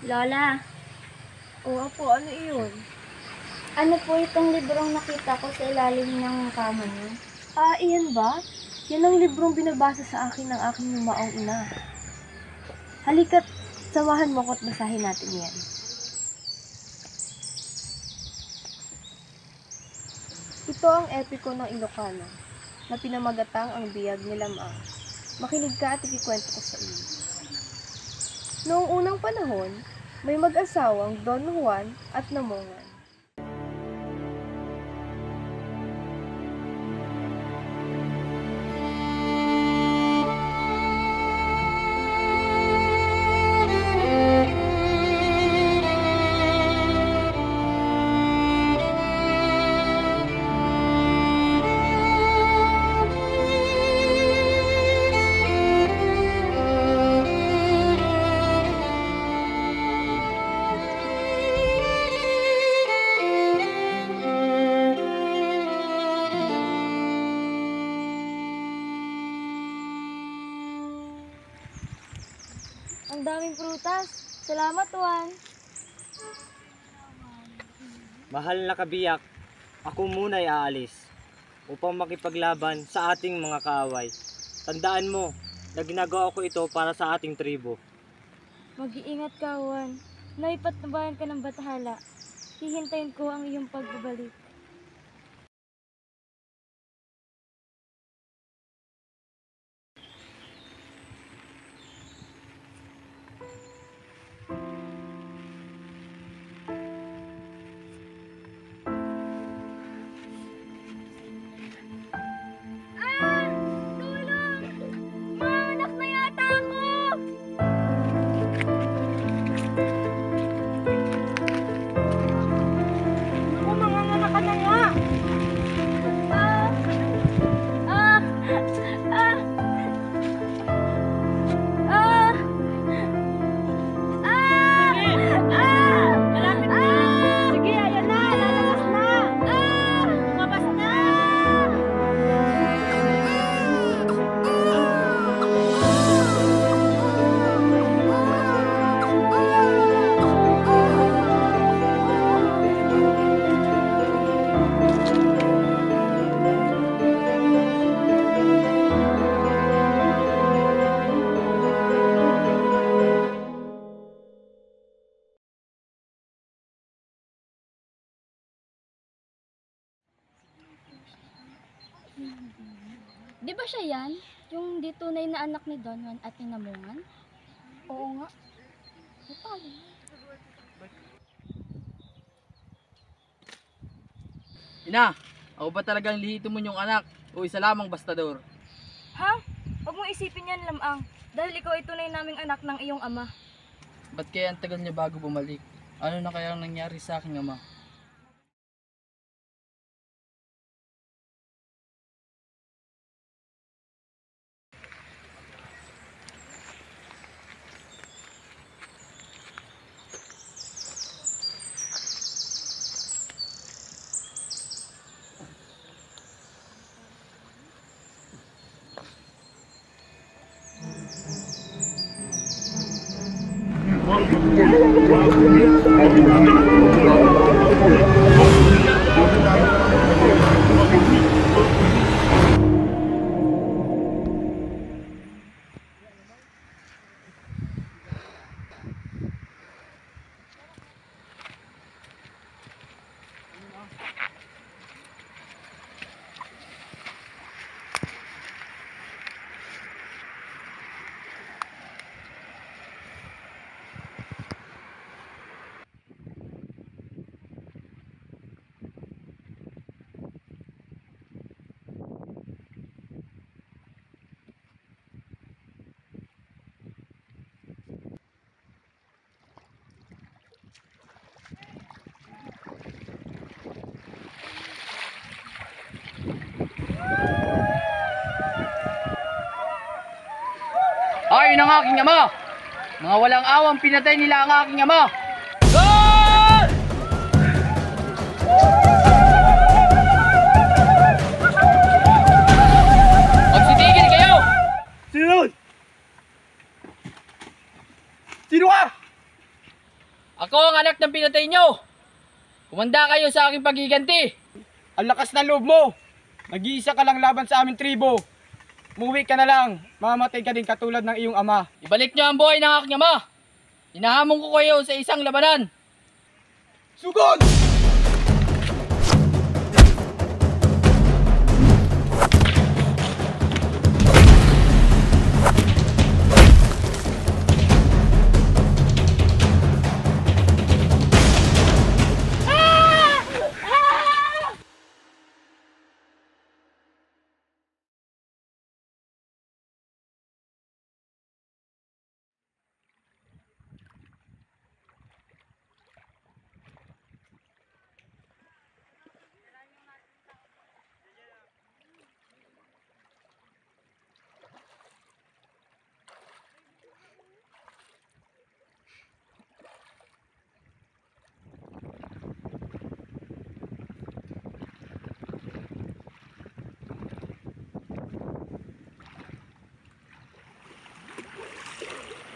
Lola, Oo po, ano iyon? ano po itong librong nakita ko sa ilalim ng kama niyo? Iyan ba? Yan ang librong binabasa sa akin ng aking lumaong ina. Halika't samahan mo ko't basahin natin yan. Ito ang epiko ng Ilocano, na pinamagatang ang biyag ni Lamang. Makinig ka at ikikwento ko sa iyo. Noong unang panahon, may mag-asawang Don Juan at Namongan. Ang daming prutas. Salamat, Juan. Mahal na kabiyak, ako muna'y aalis upang makipaglaban sa ating mga kaaway. Tandaan mo na ginagawa ko ito para sa ating tribo. Mag-iingat ka, Juan. Naipatnubayan ka ng Batahala. Hihintayin ko ang iyong pagbabalik. Di ba siya yan? Yung di tunay na anak ni Don Juan at ni Namongan? Oo nga. Ina, ako ba talagang lihito mo yung anak o isa lamang bastador? Ha? Huwag mong isipin yan, Lamang. Dahil ikaw ay tunay naming anak ng iyong ama. Ba't kaya ang tagal niya bago bumalik? Ano na kaya ang nangyari sa aking ama? Ayon ang aking ama! Mga walang awang pinatay nila ang aking ama! Gol! Magsitigil kayo! Sino? Sino ka? Ako ang anak ng pinatay nyo. Kumanda kayo sa aking pagiganti. Ang lakas ng loob mo. Nag-iisa ka lang laban sa aming tribo. Umuwi ka na lang. Mamamatay ka din katulad ng iyong ama. Ibalik nyo ang buhay ng aking ama. Hinahamon ko kayo sa isang labanan. Sugod!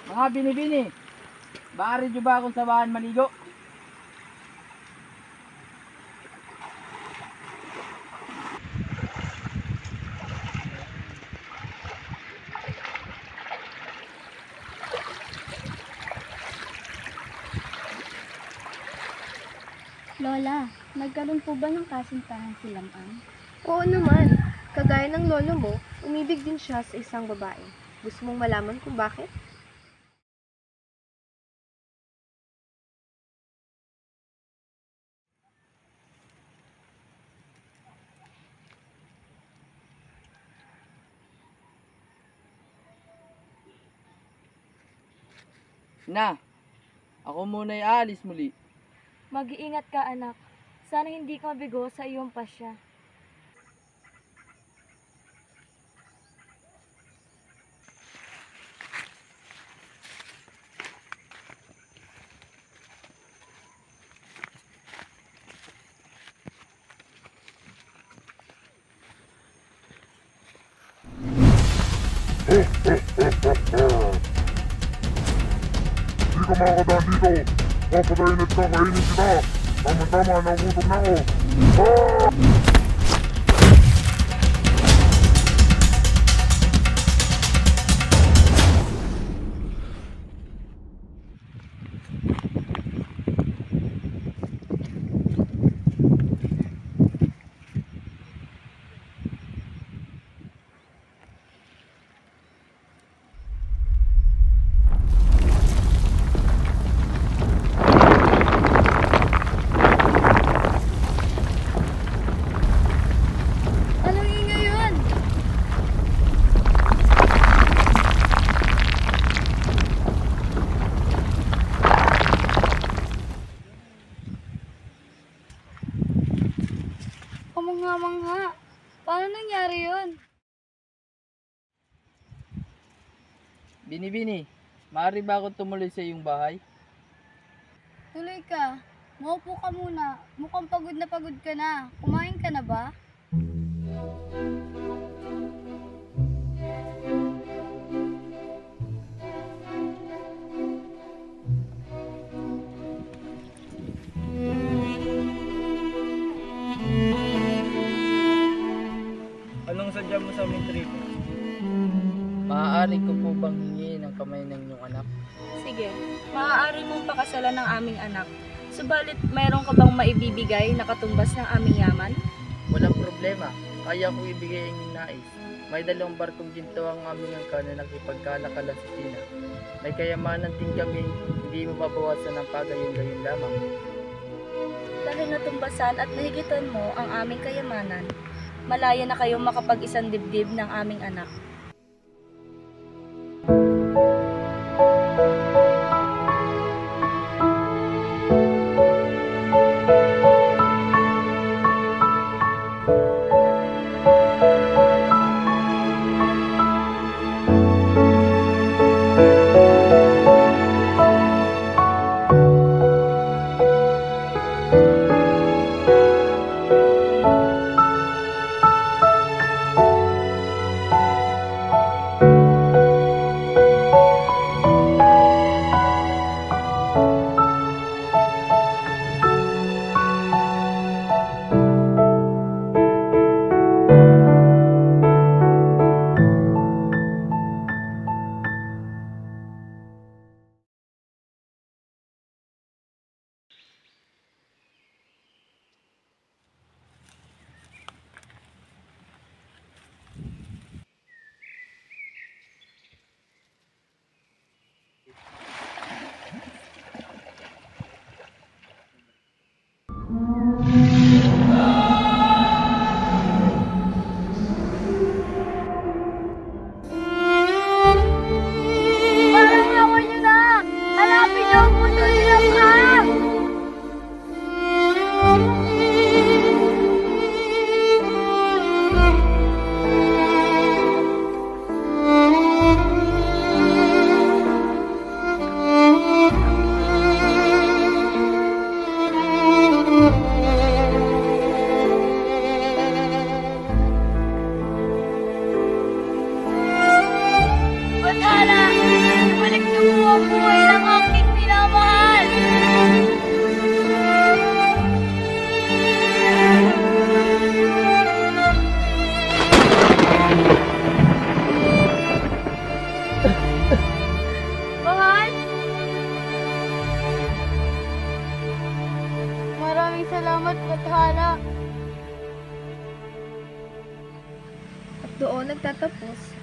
Mga binibini, maaari nyo ba akong samahan maligo? Lola, nagkaroon po ba ng kasintahan si Lamang? Oo naman. Kagaya ng lolo mo, umibig din siya sa isang babae. Gusto mong malaman kung bakit? Na, ako muna'y aalis muli. Mag-iingat ka, anak. Sana hindi ka mabigo sa iyong pasya. Hindi ka makakadaan dito. Papatayin at kakainin kita. Tama-tama, nagutom na ako. Anong ingay yun? Kamangha-mangha. Paano nangyari yun? Binibini, maaari ba akong tumuloy sa iyong bahay? Tuloy ka. Maupo ka muna. Mukhang pagod ka na. Kumain ka na ba? Anong sadya mo sa aming tribo? Maaari ko po bang hingin ang kamay ng inyong anak? Sige, maaari mong pakasalan ng aming anak. Subalit, mayroon ka bang maibibigay na katumbas ng aming yaman? Walang problema. Kaya kong ibigay ang inyong nais. May 2 barkong ginto ang aming angka na nakipagkalakalan sa China. May kayamanan din kami, hindi mababawasan ng pagayon-gayon lamang. Dahil natumbasan at nahigitan mo ang aming kayamanan, malaya na kayong makapag-isang dibdib ng aming anak. Bathala! Balik niyo po ang buhay ng aking minamahal! Mahal? Maraming salamat, Bathala. At doon nagtatapos